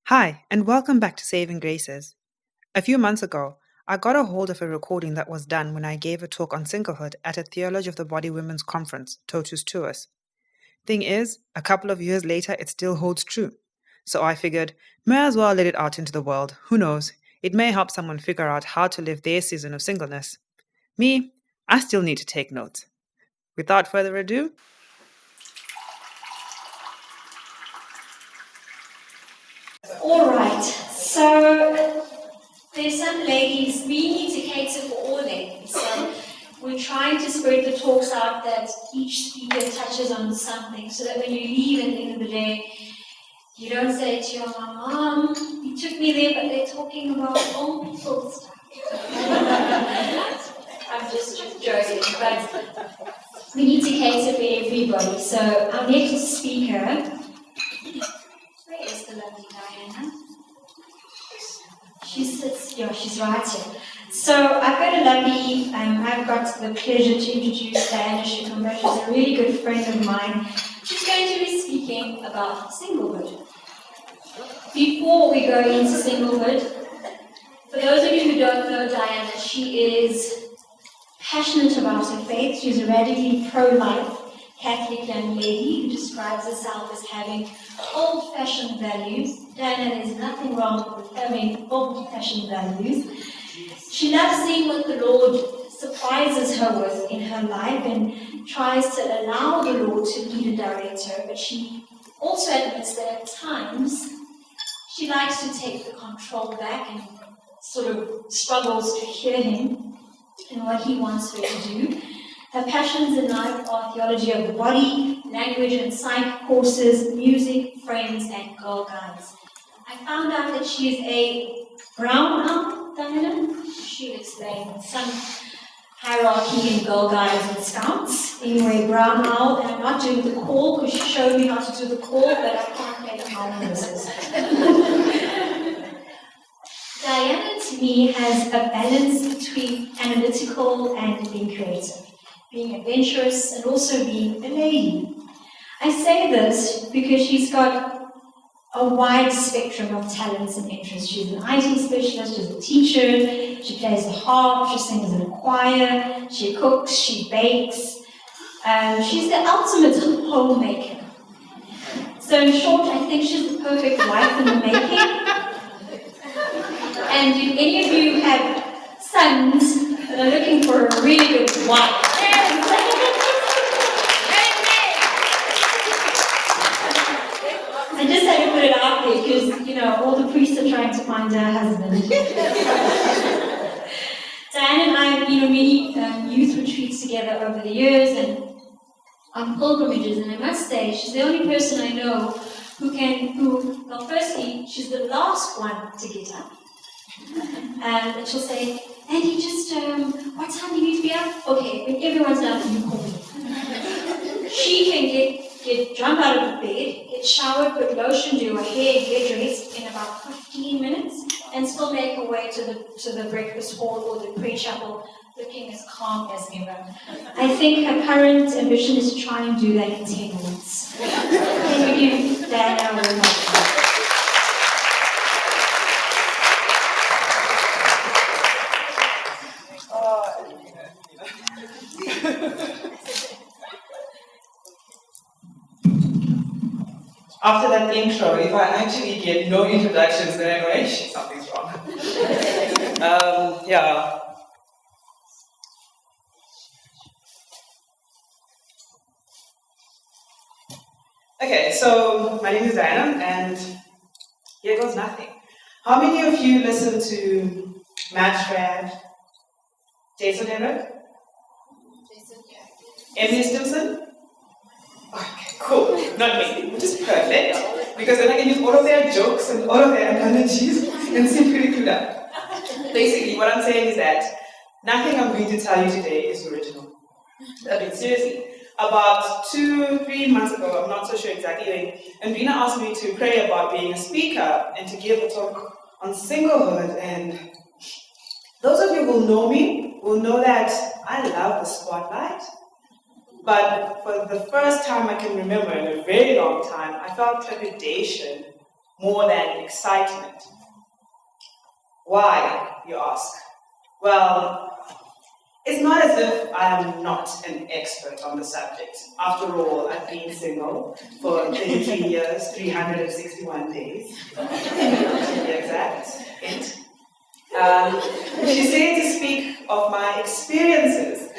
Hi, and welcome back to Saving Graces. A few months ago, I got a hold of a recording that was done when I gave a talk on singlehood at a Theology of the Body Women's Conference, Totus Tuus. Thing is, a couple of years later, it still holds true. So I figured, may as well let it out into the world. Who knows? It may help someone figure out how to live their season of singleness. Me, I still need to take notes. Without further ado, All right, so there's some ladies, we need to cater for all ladies. So we're trying to spread the talks out that each speaker touches on something so that when you leave at the end of the day, you don't say to your mom, you took me there, but they're talking about old people stuff. I'm just joking, but we need to cater for everybody. So our next speaker, where is the lovely Diana? She sits, yeah, she's right here. So I've got a lovely, I've got the pleasure to introduce Diana Shukumba. She's a really good friend of mine. She's going to be speaking about singlehood. Before we go into singlehood, for those of you who don't know Diana, she is passionate about her faith. She's a radically pro-life Catholic young lady who describes herself as having old-fashioned values. Diana, there's nothing wrong with having old-fashioned values. She loves seeing what the Lord surprises her with in her life and tries to allow the Lord to lead and direct her, but she also admits that at times she likes to take the control back and sort of struggles to hear him and what he wants her to do. Her passions in life are theology of the body, language and psych courses, music, friends, and Girl Guides. I found out that she is a brown owl, Diana. She'll explain some hierarchy in Girl Guides and Scouts. Anyway, brown owl, and I'm not doing the call because she showed me how to do the call, but I can't make harmonies. Diana, to me, has a balance between analytical and being creative, being adventurous, and also being a lady. I say this because she's got a wide spectrum of talents and interests. She's an IT specialist, she's a teacher, she plays the harp, she sings in a choir, she cooks, she bakes. She's the ultimate homemaker. So in short, I think she's the perfect wife in the making. And if any of you have sons that are looking for a really good wife, I just had to put it out there because, all the priests are trying to find a husband. Diane and I have been on many youth retreats together over the years and on pilgrimages, and I must say, she's the only person I know well, firstly, she's the last one to get up. And she'll say, Andy, just, what time do you need to be up? Okay, when everyone's down, you call me. She can jump out of the bed, get showered, put lotion, do her hair, get dressed in about 15 minutes, and still make her way to the breakfast hall or the prayer chapel, looking as calm as ever. I think her current ambition is to try and do that in 10 minutes. Can we give Diana a round of applause? after that intro, if I actually get no introductions, then I know, hey, shit, something's wrong. Yeah. Okay, so my name is Diana, and here goes nothing. How many of you listen to Matt Strand, Jason Everett? Emily Stimson? Okay, cool. Not me, which is perfect, because then I can use all of their jokes and all of their analogies and seem pretty clued up. Basically, what I'm saying is that nothing I'm going to tell you today is original. I mean, seriously. About 2-3 months ago, I'm not so sure exactly, when Rina asked me to pray about being a speaker and to give a talk on singlehood, and those of you who know me will know that I love the spotlight. But for the first time I can remember in a very long time, I felt trepidation more than excitement. Why, you ask? Well, it's not as if I am not an expert on the subject. After all, I've been single for 33 years, 361 days. To be exact, she said to speak of my experiences.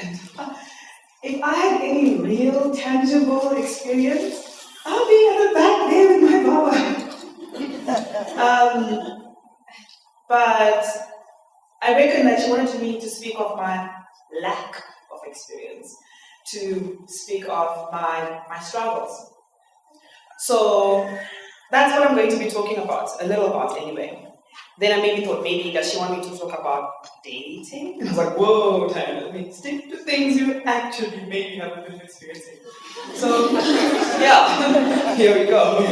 If I had any real, tangible experience, I'll be at the back there with my Baba. But I reckon that she wanted me to speak of my lack of experience, to speak of my struggles. So that's what I'm going to be talking about, a little about anyway. Then I maybe thought, maybe does she want me to talk about dating? And I was like, whoa, Tyler, let me stick to things you actually maybe have a bit of experience in. So, yeah, here we go.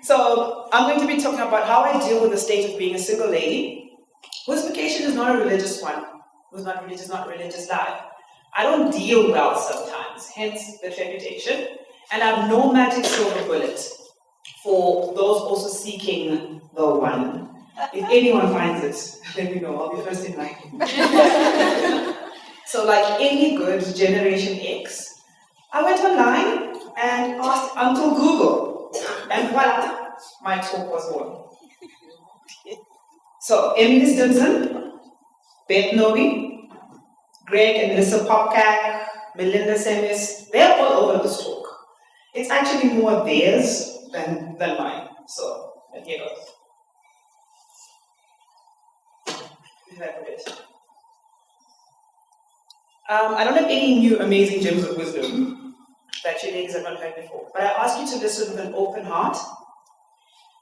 So I'm going to be talking about how I deal with the state of being a single lady whose vocation is not a religious one, who's not religious, not a religious life. I don't deal well sometimes, hence the reputation, and I have no magic silver bullet for those also seeking the one. If anyone finds it, let me know, I'll be first in line. So like any good Generation X, I went online and asked Uncle Google, and voila, my talk was born. So Emily Stimson, Beth Novi, Greg and Lisa Popcak, Melinda Semis, they're all over this talk. It's actually more theirs than mine. So here goes. I don't have any new amazing gems of wisdom that you ladies have not heard before, but I ask you to listen with an open heart.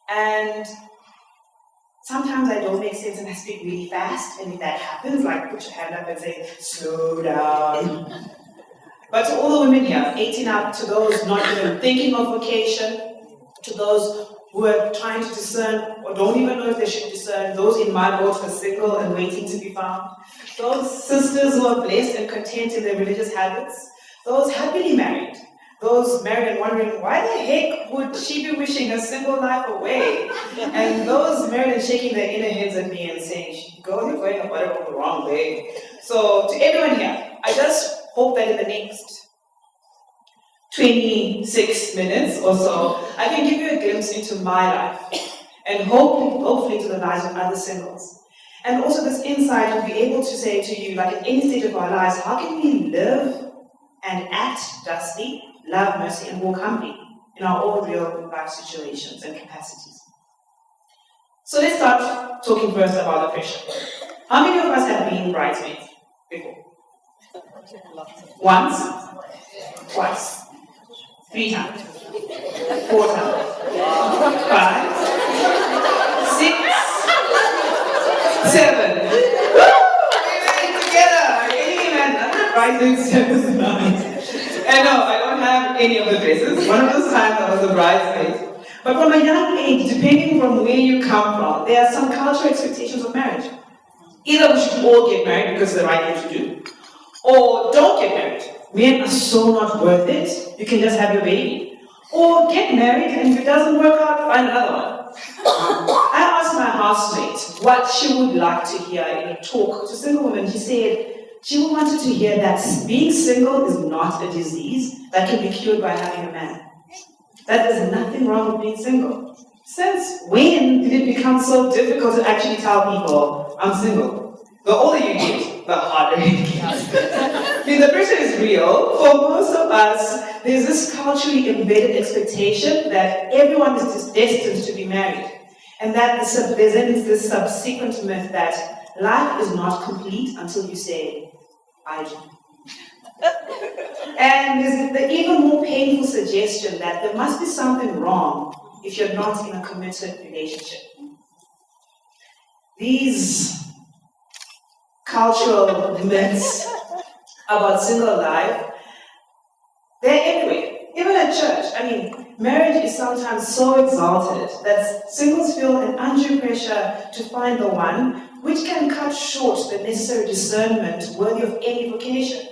And sometimes I don't make sense and I speak really fast, and if that happens, like put your hand up and say, slow down. But to all the women here, 18 up, to those not even thinking of vocation, to those who are trying to discern or don't even know if they should discern, those in my boat who are single and waiting to be found, those sisters who are blessed and content in their religious habits, those happily married, those married and wondering, why the heck would she be wishing her single life away? And those married and shaking their inner heads at me and saying, girl, you're going about it the wrong way. So to everyone here, I just hope that in the next 26 minutes or so, I can give you a glimpse into my life and hopefully to the lives of other singles. And also this insight will be able to say to you, like at any stage of our lives, how can we live and act justly, love, mercy, and walk humbly in our own real life situations and capacities. So let's start talking first about the pressure. How many of us have been bridesmaids before? Once? Twice? 3 times? 4 times? 5? 6? 7? Everybody together! Bridesmaids 7 to 9. And no, I don't have any of the dresses. One of those times I was a bridesmaid. But from a young age, depending from where you come from, there are some cultural expectations of marriage. Either we should all get married because it's the right thing to do, or don't get married. Men are so not worth it, you can just have your baby. Or get married, and if it doesn't work out, find another one. I asked my housemate what she would like to hear in a talk to single women. She said she wanted to hear that being single is not a disease that can be cured by having a man. That there's nothing wrong with being single. Since when did it become so difficult to actually tell people, I'm single? The older you get, the harder it gets. I mean, the pressure is real. For most of us, there's this culturally embedded expectation that everyone is just destined to be married. And that there's this subsequent myth that life is not complete until you say, I do. And there's the even more painful suggestion that there must be something wrong if you're not in a committed relationship. These cultural myths about single life, they're everywhere, even at church. I mean, marriage is sometimes so exalted that singles feel an undue pressure to find the one, which can cut short the necessary discernment worthy of any vocation.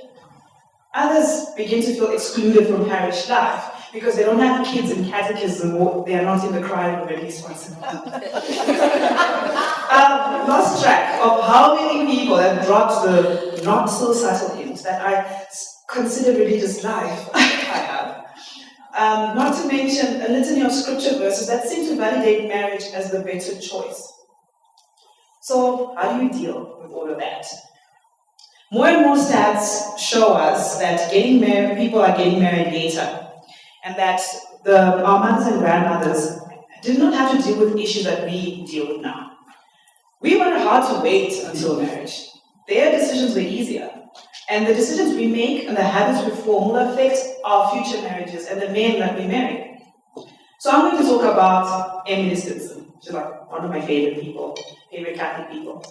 Others begin to feel excluded from parish life because they don't have kids in catechism or they are not in the crowd at least once in a while. I've lost track of how many people have dropped the not so subtle hint that I consider religious life. I have. Not to mention a litany of scripture verses that seem to validate marriage as the better choice. So, how do you deal with all of that? More and more stats show us that people are getting married later, and that our mothers and grandmothers did not have to deal with issues that we deal with now. We were hard to wait until marriage. Their decisions were easier, and the decisions we make and the habits we form will affect our future marriages and the men that we marry. So I'm going to talk about Emily Stinson. She's like one of my favorite Catholic people.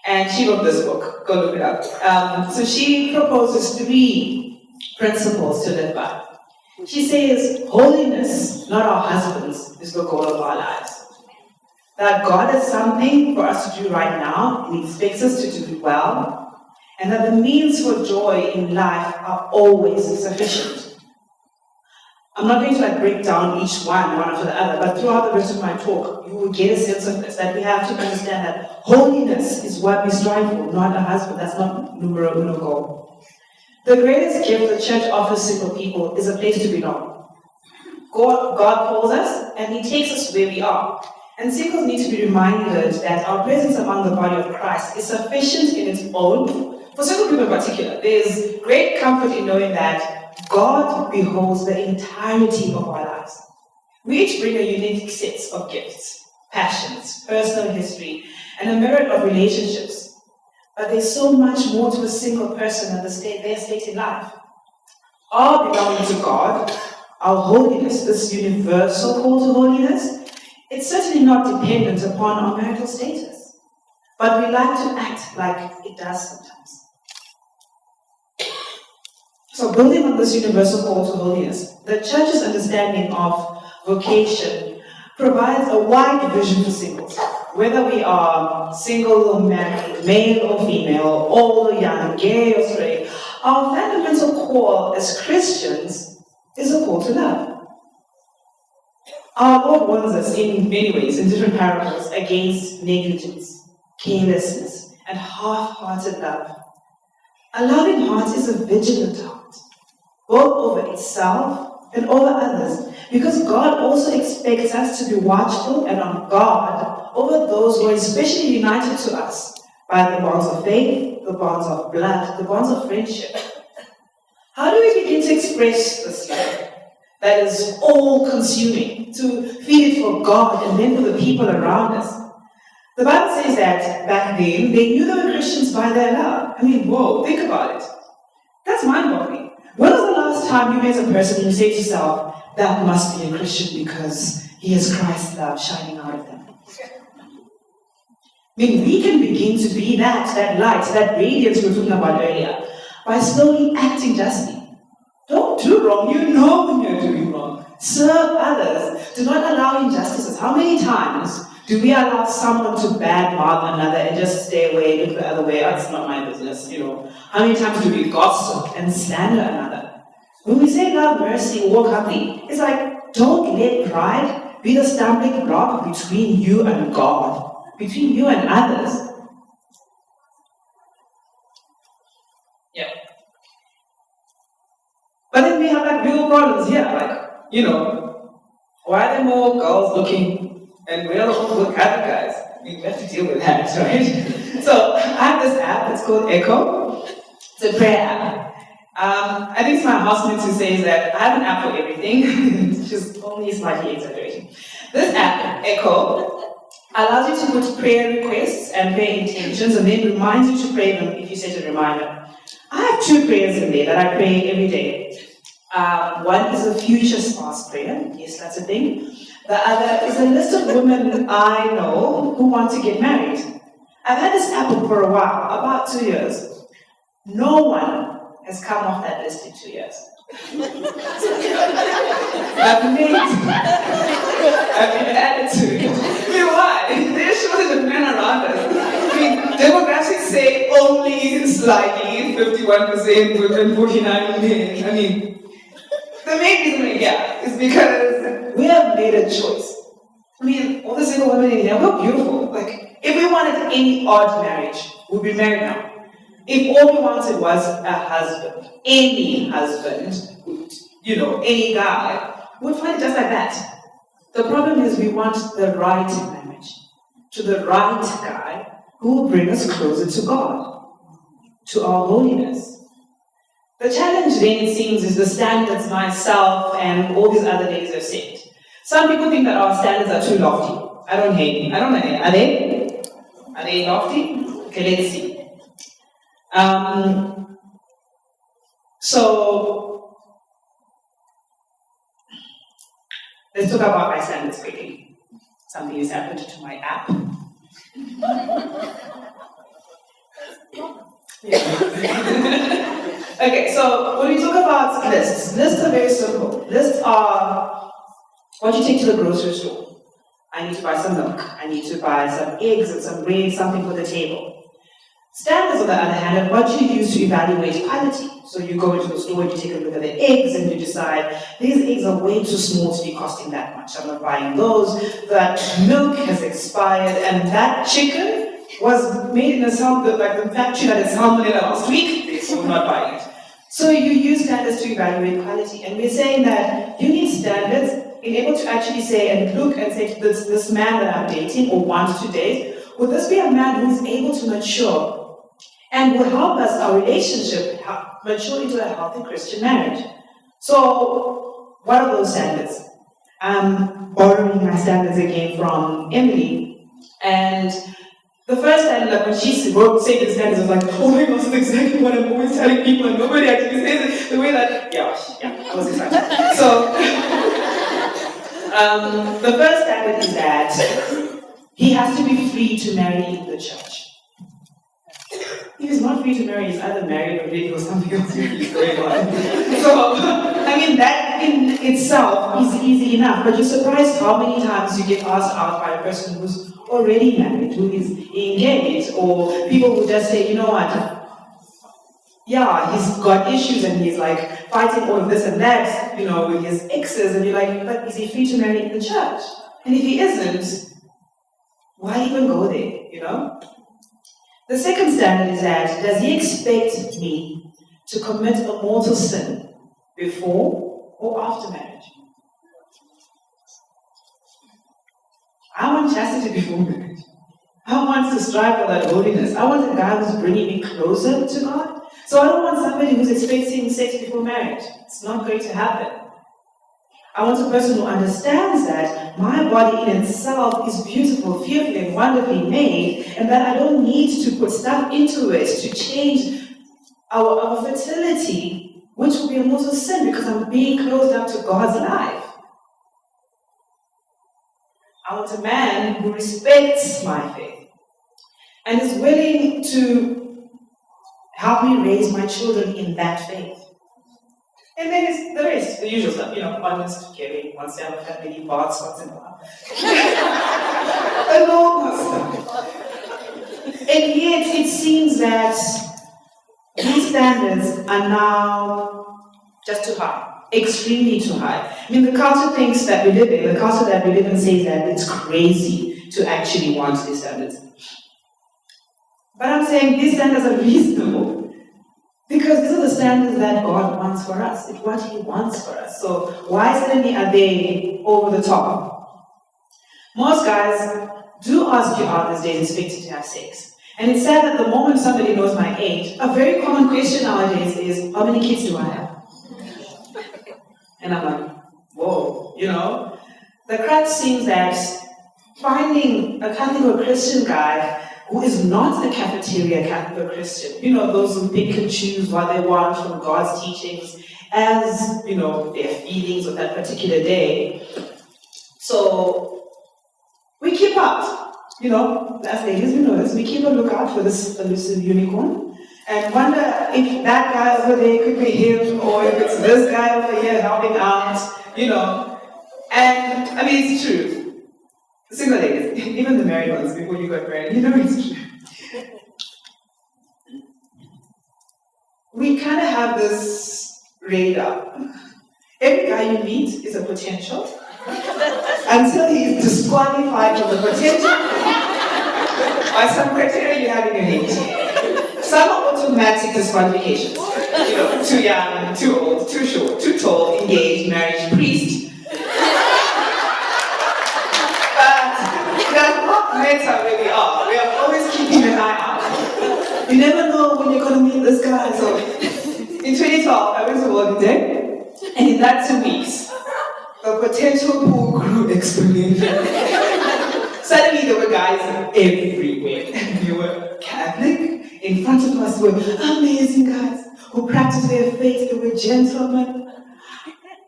And she wrote this book, go look it up. So she proposes 3 principles to live by. She says, holiness, not our husbands, is the goal of our lives. That God has something for us to do right now, and He expects us to do it well, and that the means for joy in life are always sufficient. I'm not going to break down each one after the other, but throughout the rest of my talk, you will get a sense of this, that we have to understand that holiness is what we strive for, not a husband. That's not numero uno goal. The greatest gift the church offers single people is a place to belong. God calls us, and He takes us where we are. And singles need to be reminded that our presence among the body of Christ is sufficient in its own. For single people in particular, there's great comfort in knowing that God beholds the entirety of our lives. We each bring a unique set of gifts, passions, personal history, and a myriad of relationships. But there's so much more to a single person and their state in life. Our belonging to God, our holiness, this universal call to holiness, it's certainly not dependent upon our marital status. But we like to act like it does sometimes. So building on this universal call to holiness, the church's understanding of vocation provides a wide vision for singles. Whether we are single or married, male or female, old or young, gay or straight, our fundamental call as Christians is a call to love. Our Lord warns us in many ways, in different parables, against negligence, carelessness, and half-hearted love. A loving heart is a vigilant heart, both over itself and over others, because God also expects us to be watchful and on guard over those who are especially united to us by the bonds of faith, the bonds of blood, the bonds of friendship. How do we begin to express this love that is all-consuming, to feed it for God and then for the people around us? The Bible says that back then, they knew they were Christians by their love. I mean, whoa, think about it. That's mind-boggling. When was the last time you met a person and you say to yourself, that must be a Christian because he has Christ's love shining out of them? I mean, we can begin to be that light, that radiance we were talking about earlier, by slowly acting justly. Don't do wrong. You know when you're doing wrong. Serve others. Do not allow injustices. How many times do we allow someone to badmouth another and just stay away, look the other way? Oh, it's not my business, How many times do we gossip and slander another? When we say love, mercy, walk humbly, it's like, don't let pride be the stumbling block between you and God, between you and others. Yeah. But then we have real problems here, why are there more girls looking and we're all good guys? We have to deal with that, right? So I have this app, it's called Echo. It's a prayer app. I think it's my housemate who says that I have an app for everything. She's only slightly exaggerating. This app, Echo, allows you to put prayer requests and prayer intentions and then reminds you to pray them if you set a reminder. I have 2 prayers in there that I pray every day. One is a future spouse prayer. Yes, that's a thing. The other is a list of women I know who want to get married. I've had this app for a while, about 2 years. No one has come off that list in 2 years. I've been added to it. I mean, why? There's a shortage of men around us. I mean, demographics say only slightly 51% women, 49% men. I mean, The main reason we're here is because we have made a choice. I mean, all the single women in here, we're beautiful. Like, if we wanted any odd marriage, we'd be married now. If all we wanted was a husband, any guy, we'd find it just like that. The problem is we want the right marriage, to the right guy who will bring us closer to God, to our holiness. The challenge then, it seems, is the standards myself and all these other ladies have set. Some people think that our standards are too lofty. I don't know. Are they? Are they lofty? Okay, let's see. So, let's talk about my standards quickly. Something has happened to my app. Okay, so when we talk about lists are very simple. Lists are what you take to the grocery store. I need to buy some milk. I need to buy some eggs and some bread, something for the table. Standards, on the other hand, are what you use to evaluate quality. So you go into the store and you take a look at the eggs and you decide, these eggs are way too small to be costing that much. I'm not buying those. That milk has expired and that chicken was made in a like the factory that had salmonella last week, so I'm not buying it. So you use standards to evaluate quality. And we're saying that you need standards in able to actually say and look and say to this man that I'm dating or want to date, would this be a man who is able to mature and will help us, our relationship, mature into a healthy Christian marriage? So, what are those standards? I'm borrowing my standards again from Emily. And the first standard, like when she said the standards, I was like, oh my gosh, that's exactly what I'm always telling people, and nobody actually says it the way that, I was excited. So, the first standard is that he has to be free to marry in the church. If he's not free to marry, he's either married or dating or something else going on. So, I mean, that in itself is easy enough, but you're surprised how many times you get asked out by a person who's already married, who is engaged, or people who just say, you know what, he's got issues and he's like fighting all of this and that, with his exes, and you're like, but is he free to marry in the church? And if he isn't, why even go there, The second standard is that, does he expect me to commit a mortal sin before or after marriage? I want chastity before marriage. I want to strive for that holiness. I want a guy who's bringing me closer to God. So I don't want somebody who's expecting sex before marriage. It's not going to happen. I want a person who understands that my body in itself is beautiful, fearfully and wonderfully made, and that I don't need to put stuff into it to change our fertility, which will be a mortal sin because I'm being closed up to God's life. I want a man who respects my faith and is willing to help me raise my children in that faith. And then it's the rest, the usual stuff, honest, caring, wants to have a family, baths once in a while. And all that stuff. And yet it seems that these standards are now just too high, extremely too high. I mean, the culture thinks that we live in, the culture that we live in says that it's crazy to actually want these standards. But I'm saying these standards are reasonable. Because these are the standards that God wants for us. It's what He wants for us. So why suddenly are they over the top? Most guys do ask you out these days expecting to have sex. And it's sad that the moment somebody knows my age, a very common question nowadays is, how many kids do I have? And I'm like, whoa, The crux seems that finding a Catholic or Christian guy who is not a cafeteria Catholic or Christian, those who pick and choose what they want from God's teachings as, their feelings on that particular day. So, we keep up, as ladies, this, we keep a lookout for this elusive unicorn and wonder if that guy over there could be him or if it's this guy over here helping out, And, I mean, it's true. Single ladies, even the married ones before you got married, it's true. We kind of have this radar. Every guy you meet is a potential until he is disqualified from the potential by some criteria you have in your head. Some are automatic disqualifications. Too young, too old, too short, too tall, engaged, married, priest. But that's not matter where we are. We are always keeping an eye out. You never know when you're going to meet this guy. So in 2012, I went to World Day, and in that 2 weeks, the potential pool grew exponentially. Suddenly there were guys everywhere. They were Catholic. In front of us were amazing guys who practiced their faith. They were gentlemen.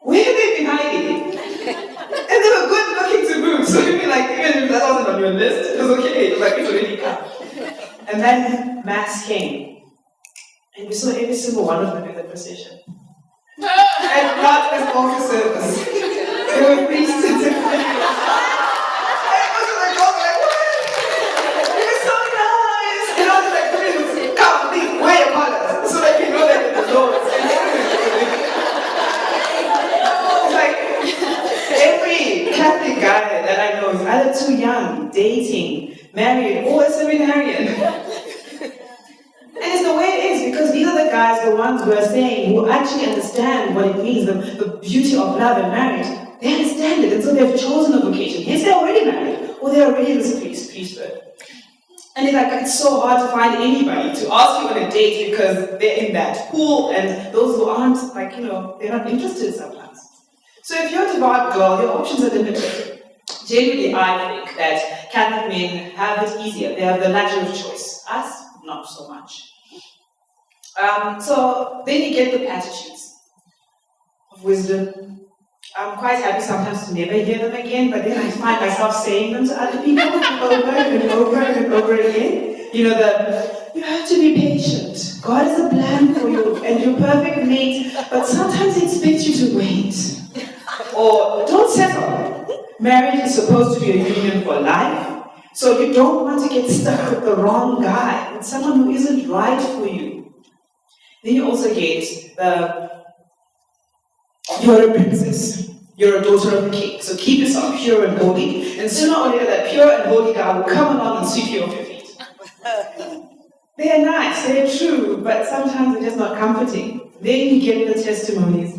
Where have they been hiding? And they were good looking to boot. So you'd be like, even if that wasn't on your list, it was okay. It was like, it's already come. And then Max came. And we saw every single one of them in the procession. And not as altar service. They were priests and it was like, oh, like, what? You're so nice. And I was like, please, come, please, wear your colors so that you know that the Lord is. It's like, every Catholic guy that I know is either too young, dating, married, or a seminarian. And it's the way it is, because these are the guys, the ones who are saying, who actually understand what it means, the beauty of love and marriage. They understand it, and so they've chosen a vocation. Yes, they're already married, or they're already in this priesthood. And it's like, it's so hard to find anybody to ask you on a date because they're in that pool, and those who aren't, like, they're not interested sometimes. So if you're a devout girl, your options are limited. Generally, I think that Catholic men have it easier. They have the luxury of choice. Us, not so much. So then you get the platitudes of wisdom. I'm quite happy sometimes to never hear them again, but then I find myself saying them to other people over and over and over again. You have to be patient. God has a plan for you, and you're perfect mate, but sometimes He expects you to wait. Or don't settle. Marriage is supposed to be a union for life, so you don't want to get stuck with the wrong guy, with someone who isn't right for you. Then you also get you're a princess. You're a daughter of the king. So keep yourself pure and holy. And sooner or later, that pure and holy guy will come along and sweep you off your feet. They're nice, they're true, but sometimes they're just not comforting. Then you get the testimonies.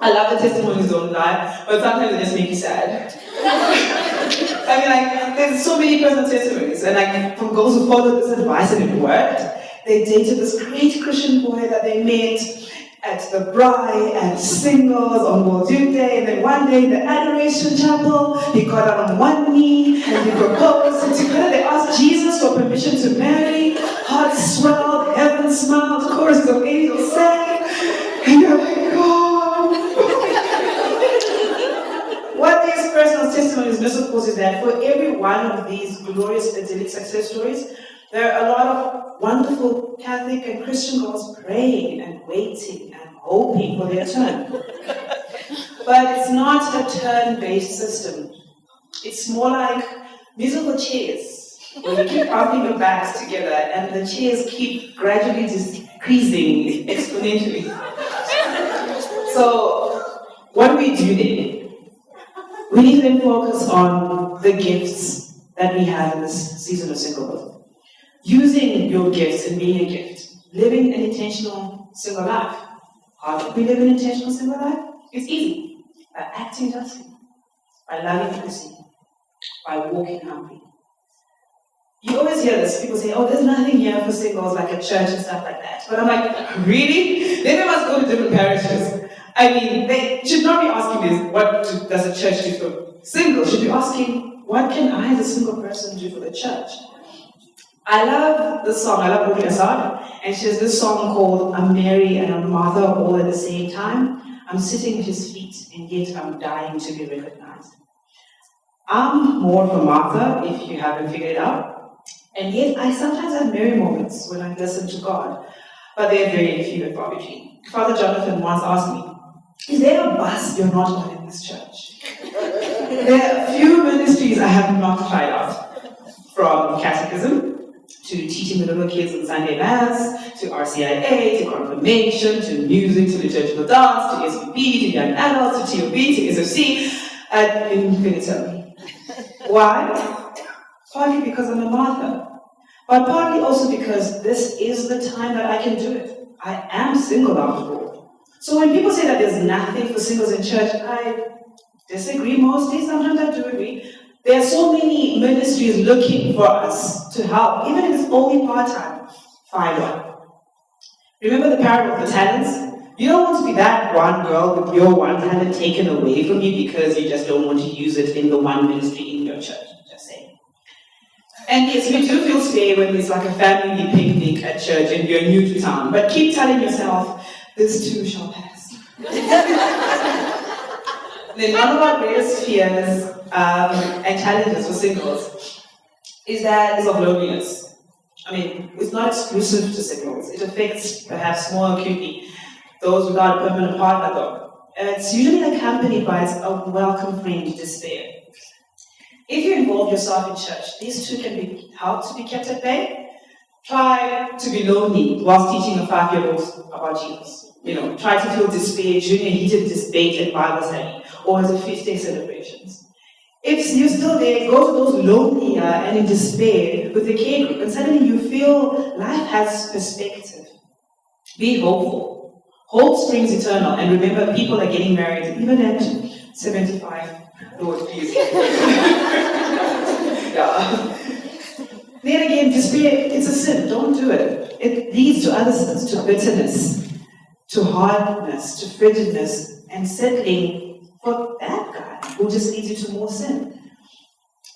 I love the testimonies, don't lie, but sometimes they just make you sad. I mean, like, there's so many personal testimonies, and like, from girls who followed this advice and it worked. They dated this great Christian boy that they met at the Braai and Singles on World Youth Day, and then one day in the Adoration Chapel, he got out on one knee and he proposed, and together they asked Jesus for permission to marry. Hearts swelled, heaven smiled, choruses of angels sang, and you're like, oh. What these personal testimonies miss, of course, is that for every one of these glorious idyllic success stories, there are a lot of wonderful Catholic and Christian girls praying and waiting and hoping for their turn. But it's not a turn-based system. It's more like musical chairs, where you keep pumping your backs together and the chairs keep gradually decreasing exponentially. So, what do we do then? We need to then focus on the gifts that we have in this season of singlehood. Using your gifts and being a gift. Living an intentional single life. How do we live an intentional single life? It's easy. By acting justly. By loving mercy. By walking humbly. You always hear this. People say, oh, there's nothing here for singles like a church and stuff like that. But I'm like, really? Then they must go to different parishes. I mean, they should not be asking this, what does a church do for singles? Should be asking, what can I as a single person do for the church? I love this song. I love Audrey Assad, and she has this song called I'm Mary and I'm Martha all at the same time. I'm sitting at His feet, and yet I'm dying to be recognized. I'm more of a Martha, if you haven't figured it out, and yet I sometimes have Mary moments when I listen to God, but they're very few and far between. Father Jonathan once asked me, is there a bus you're not on in this church? There are a few ministries I have not tried out, from catechism to teaching teaching the little kids on Sunday Mass, to RCIA, to confirmation, to music, to liturgical dance, to SVP, to young adults, to TOB, to SFC, ad infinitum. Why? Partly because I'm a Martha, but partly also because this is the time that I can do it. I am single after all. So when people say that there's nothing for singles in church, I disagree mostly. Sometimes I do agree. There are so many ministries looking for us to help, even if it's only part-time. Find one. Remember the parable of the talents? You don't want to be that one girl with your one talent taken away from you because you just don't want to use it in the one ministry in your church. Just saying. And yes, we do feel spare when there's like a family picnic at church and you're new to town. But keep telling yourself, this too shall pass. Then one of our greatest fears and challenges for singles is that is of loneliness. I mean, it's not exclusive to singles. It affects perhaps more acutely those without a permanent partner though. It's usually accompanied by its unwelcome friend despair. If you involve yourself in church, these two can be helped to be kept at bay. Try to be lonely whilst teaching a 5-year-old about Jesus. Try to feel despair during a heated debate at Bible study or as a feast-day celebrations. If you're still there, go to those lonely and in despair with the K group, and suddenly you feel life has perspective. Be hopeful. Hope springs eternal, and remember, people are getting married even at 75. Lord, please. Yeah. Then again, despair, it's a sin. Don't do it. It leads to other sins, to bitterness, to hardness, to frigidness, and settling for that guy who just leads you to more sin.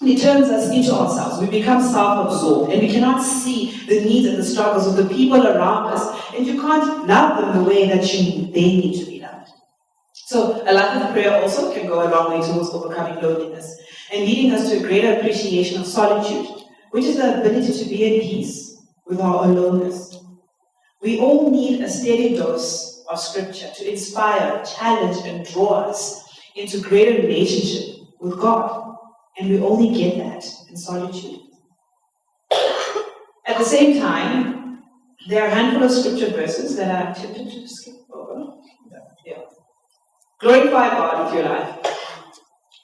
It turns us into ourselves. We become self-absorbed, and we cannot see the needs and the struggles of the people around us, and you can't love them the way that they need to be loved. So a life of prayer also can go a long way towards overcoming loneliness and leading us to a greater appreciation of solitude, which is the ability to be at peace with our aloneness. We all need a steady dose of scripture to inspire, challenge, and draw us into greater relationship with God. And we only get that in solitude. At the same time, there are a handful of scripture verses that I'm tempted to skip over. Yeah. Glorify God with your life.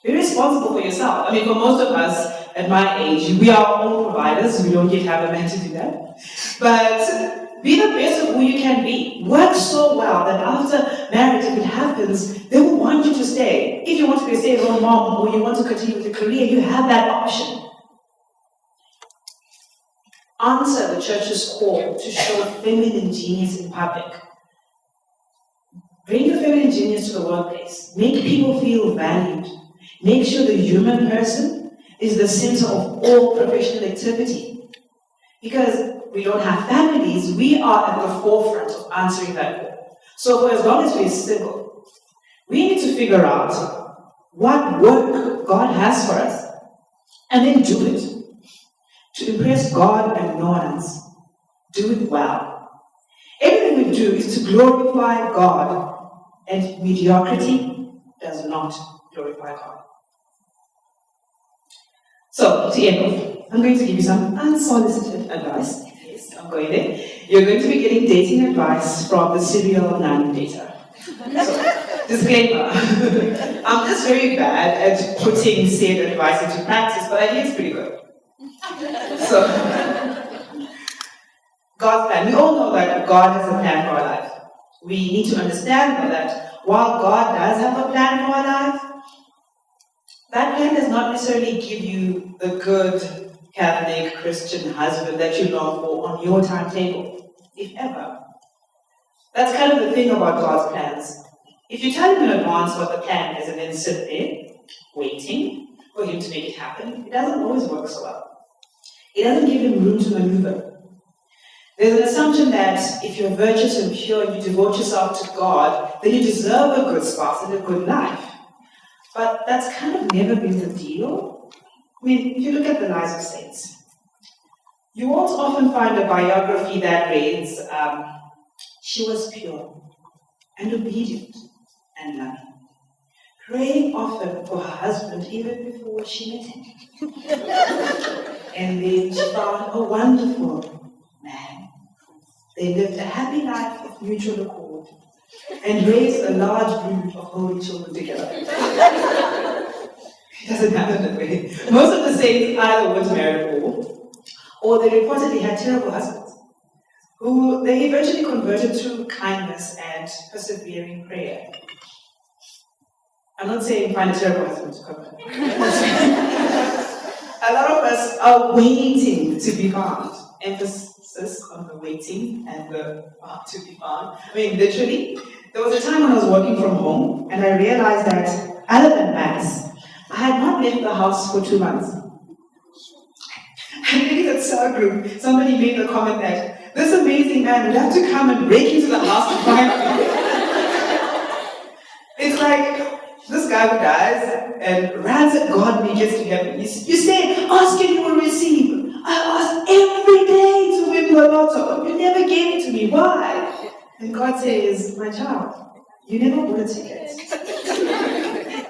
Be responsible for yourself. I mean, for most of us at my age, we are our own providers. We don't yet have a man to do that. But be the best of who you can be. Work so well that after marriage, if it happens, they will want you to stay. If you want to be a stay-at-home mom or you want to continue with your career, you have that option. Answer the church's call to show feminine genius in public. Bring the feminine genius to the workplace. Make people feel valued. Make sure the human person is the center of all professional activity. Because we don't have families, we are at the forefront of answering that call. So for as long as we're single, we need to figure out what work God has for us and then do it. To impress God and no one else. Do it well. Everything we do is to glorify God, and mediocrity does not glorify God. So, to end off, I'm going to give you some unsolicited advice. Yes, I'm going there. You're going to be getting dating advice from the serial non-dater. So, disclaimer, I'm just very bad at putting said advice into practice, but I think it's pretty good. So, God's plan. We all know that God has a plan for our life. We need to understand that while God does have a plan for our life, that plan does not necessarily give you the good Catholic Christian husband that you long for on your timetable, if ever. That's kind of the thing about God's plans. If you tell him in advance what the plan is and then sit there, waiting for him to make it happen, it doesn't always work so well. It doesn't give him room to maneuver. There's an assumption that if you're virtuous and pure and you devote yourself to God, then you deserve a good spouse and a good life. But that's kind of never been the deal. I mean, if you look at the lives of saints, you won't often find a biography that reads, she was pure and obedient and loving, praying often for her husband even before she met him. And then she found a wonderful, They lived a happy life of mutual accord and raised a large brood of holy children together. It doesn't happen that way. Most of the saints either weren't married at all, or they reportedly had terrible husbands, who they eventually converted through kindness and persevering prayer. I'm not saying find a terrible husband to convert. A lot of us are waiting to be found. Emphasis on the waiting and the to be found. I mean, literally, there was a time when I was working from home and I realized that, other than Mass, I had not left the house for 2 months. And in that cell group, somebody made the comment that this amazing man would have to come and break into the house to find me. It's like this guy who dies and rants at God when he gets to heaven. You say, ask and you will receive. I ask every day to win the lotto. You never gave it to me. Why? And God says, my child, you never bought a ticket.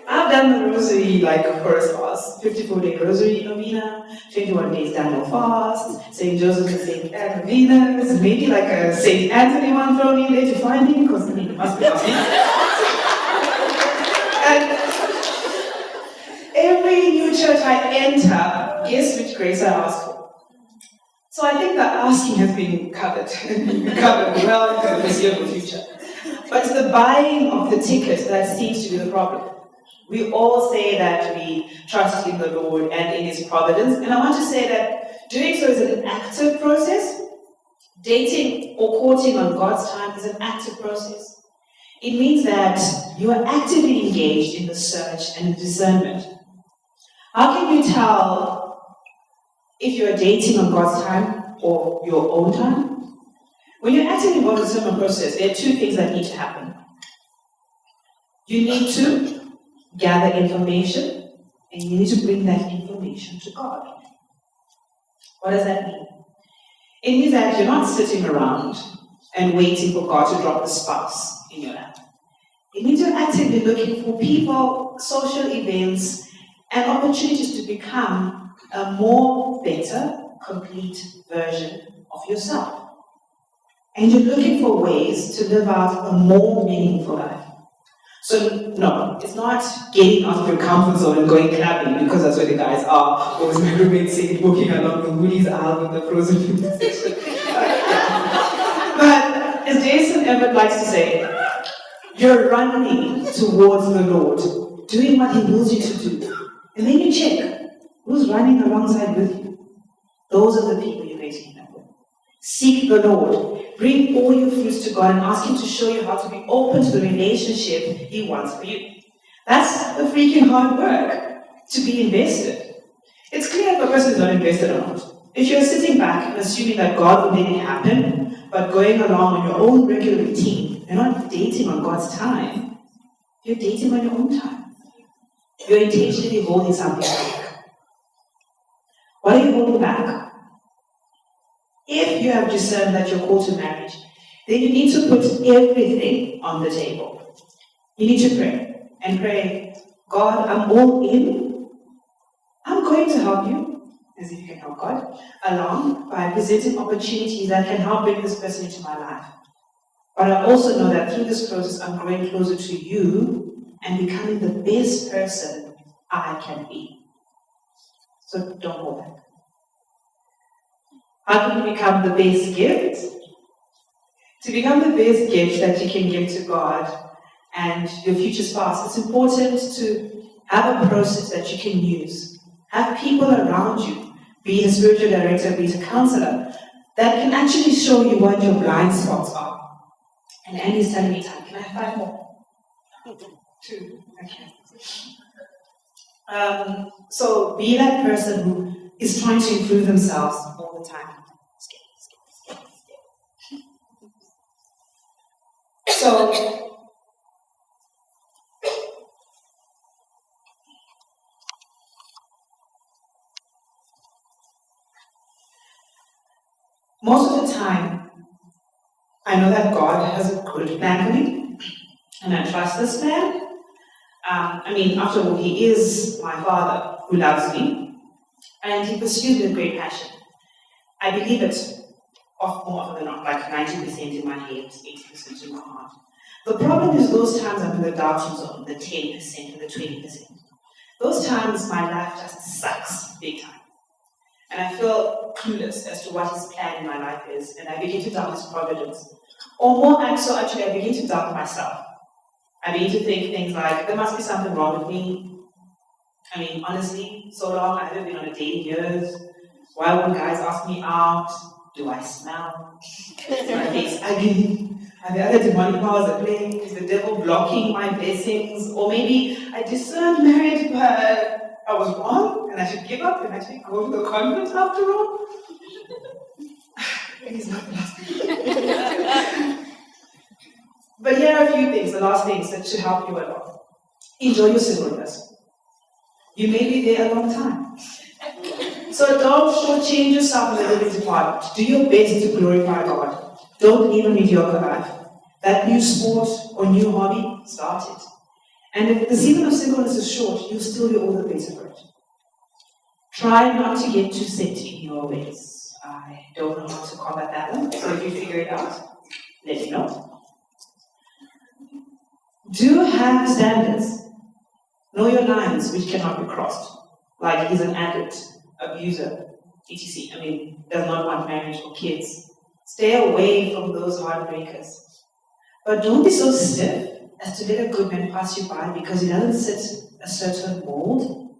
I've done the rosary like first fast, 54-day rosary novena, 21 days Daniel fast, St. Joseph and St. Venus, maybe like a St. Anthony one thrown in there to find him, because I mean, it must be me. And every new church I enter, guess which grace I ask for? So I think that asking has been covered well into the foreseeable future. But it's the buying of the ticket that seems to be the problem. We all say that we trust in the Lord and in His providence, and I want to say that doing so is an active process. Dating or courting on God's time is an active process. It means that you are actively engaged in the search and discernment. How can you tell if you are dating on God's time or your own time? When you're actively involved in the discernment process, there are two things that need to happen. You need to gather information, and you need to bring that information to God. What does that mean? It means that you're not sitting around and waiting for God to drop a spouse in your lap. It means you're actively looking for people, social events, and opportunities to become a more better, complete version of yourself. And you're looking for ways to live out a more meaningful life. So, no, it's not getting out of your comfort zone and going clubbing, because that's where the guys are, or as my roommate said, walking along the Woolies aisle with the frozen food section. But, as Jason Everett likes to say, you're running towards the Lord, doing what He wills you to do. And then you check, who's running alongside with you? Those are the people you're going to end up with. Seek the Lord. Bring all your fruits to God and ask Him to show you how to be open to the relationship He wants for you. That's the freaking hard work, to be invested. It's clear if a person is not invested or not. If you're sitting back and assuming that God will make it happen, but going along on your own regular routine, you're not dating on God's time. You're dating on your own time. You're intentionally holding something back. What are you holding back? If you have discerned that you're called to marriage, then you need to put everything on the table. You need to pray. And pray, God, I'm all in. I'm going to help you, as if you can help God, along by presenting opportunities that can help bring this person into my life. But I also know that through this process, I'm growing closer to you and becoming the best person I can be. So don't hold back. How can you become the best gift? To become the best gift that you can give to God and your future spouse, it's important to have a process that you can use. Have people around you, be it a spiritual director, be it a counselor, that can actually show you what your blind spots are. And Andy's telling me time. Can I have 5 more? 2. Okay. So be that person who is trying to improve themselves all the time. So, most of the time, I know that God has a good plan for me, and I trust this plan. After all, He is my Father who loves me, and He pursues me with great passion. I believe it. more often than not, like 90% in my head, 80% in my heart. The problem is those times I'm in the doubting zone, the 10% and the 20%. Those times my life just sucks big time. And I feel clueless as to what his plan in my life is, and I begin to doubt his providence. Or more so actually, I begin to doubt myself. I begin to think things like, there must be something wrong with me. I mean, honestly, so long, I haven't been on a date in years. Why would guys ask me out? Do I smell? Is my face ugly? Are there other demonic powers at play? Is the devil blocking my blessings? Or maybe I discerned marriage, but I was wrong, and I should give up and actually go to the convent after all? He's not the last. But here are a few things, the last things that should help you a lot. Enjoy your singleness. You may be there a long time. So don't shortchange yourself in the living department. Do your best to glorify God. Don't live a mediocre life. That new sport or new hobby, start it. And if the season of singleness is short, you'll still be all the better for it. Try not to get too set in your ways. I don't know how to combat that one, so if you figure it out, let me know. Do have standards. Know your lines which cannot be crossed. Like he's an addict, abuser, etc. I mean, does not want marriage or kids. Stay away from those heartbreakers. But don't be so stiff as to let a good man pass you by because he doesn't fit a certain mold.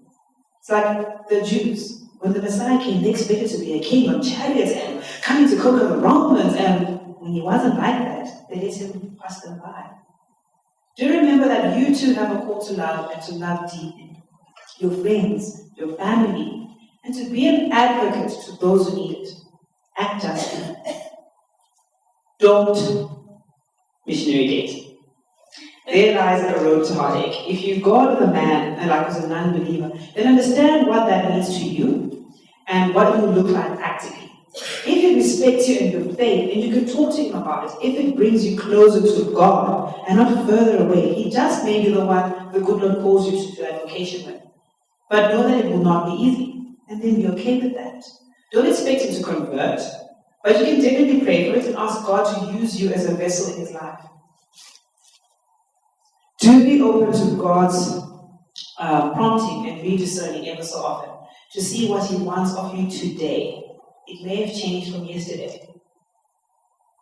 It's like the Jews. When the Messiah came, they expected to be a king on chariots and coming to conquer the Romans, and when he wasn't like that, they let him pass them by. Do remember that you too have a call to love and to love deeply. Your friends, your family, and to be an advocate to those who need it. Act justly. Don't missionary date. There lies a road to heartache. If you go out with a man and like was a non-believer, then understand what that means to you and what it will look like practically. If he respects you and your faith, then you can talk to him about it. If it brings you closer to God and not further away, he just may be the one the good Lord calls you to that vocation with. But know that it will not be easy, and then be okay with that. Don't expect him to convert, but you can definitely pray for it and ask God to use you as a vessel in his life. Do be open to God's prompting and be discerning ever so often to see what he wants of you today. It may have changed from yesterday.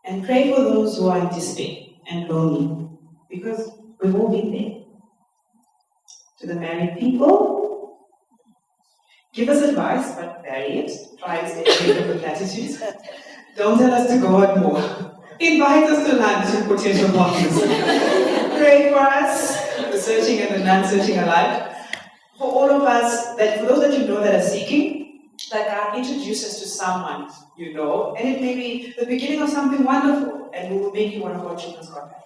And pray for those who are in despair and lonely, because we've all been there. To the married people, give us advice, but vary it. Try to stay away from the platitudes. Don't tell us to go out more. Invite us to lunch with potential partners. Pray for us, the searching and the non-searching alike. For all of us, that for those that you know that are seeking, that God introduce us to someone you know, and it may be the beginning of something wonderful, and we will make you one of our children's godparents.